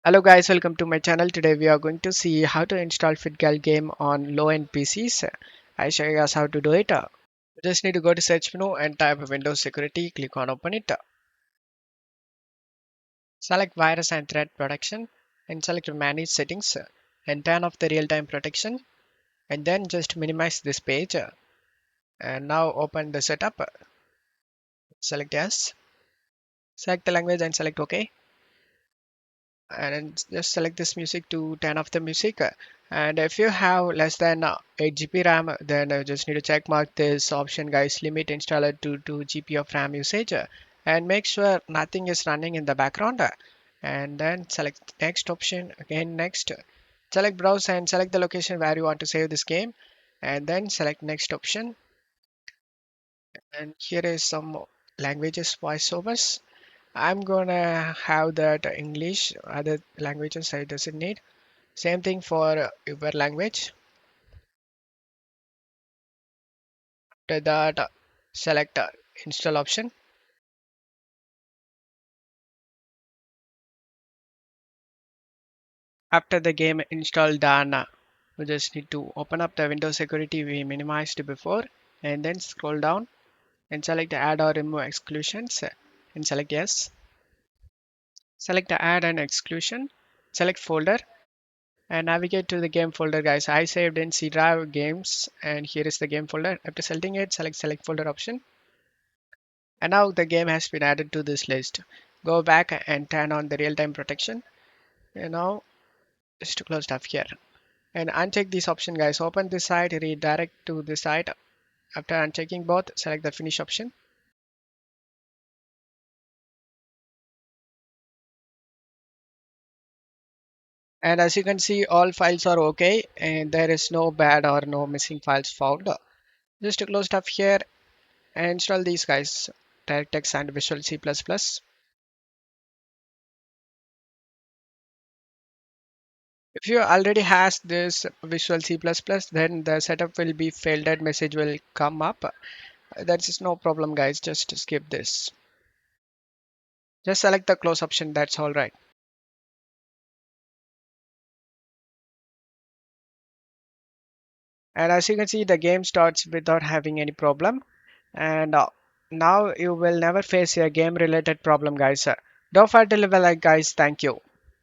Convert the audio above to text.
Hello guys, welcome to my channel. Today we are going to see how to install FitGirl game on low-end PCs. I show you guys how to do it. You just need to go to search menu and type Windows Security, click on open it. Select virus and threat protection and select manage settings and turn off the real-time protection and then just minimize this page and now open the setup. Select yes. Select the language and select OK. And then just select this music to turn off the music. And if you have less than 8 GB RAM, then just need to check mark this option, guys. Limit installer to 2 GB of RAM usage, and make sure nothing is running in the background. And then select next option again. Next, select browse and select the location where you want to save this game, and then select next option. And here is some languages voiceovers. I'm gonna have that English. Other languages I doesn't need. Same thing for your language. After that, select install option. After the game install done, we just need to open up the Windows security we minimized before and then scroll down and select add or remove exclusions and select yes. Select the add and exclusion. Select folder and navigate to the game folder, guys. I saved in C drive games and here is the game folder. After selecting it, select folder option. And now the game has been added to this list. Go back and turn on the real-time protection. And now just to close stuff here. And uncheck this option, guys. Open this site, redirect to this site. After unchecking both, select the finish option. And as you can see, all files are okay and there is no bad or no missing files found. Just to close stuff here and install these, guys. DirectX and Visual C++. If you already has this Visual C++, then the setup will be failed message will come up. That's no problem, guys. Just skip this. Just select the close option. That's all right. And as you can see, the game starts without having any problem. And now you will never face a game related problem, guys. Don't forget to leave a like, guys. Thank you.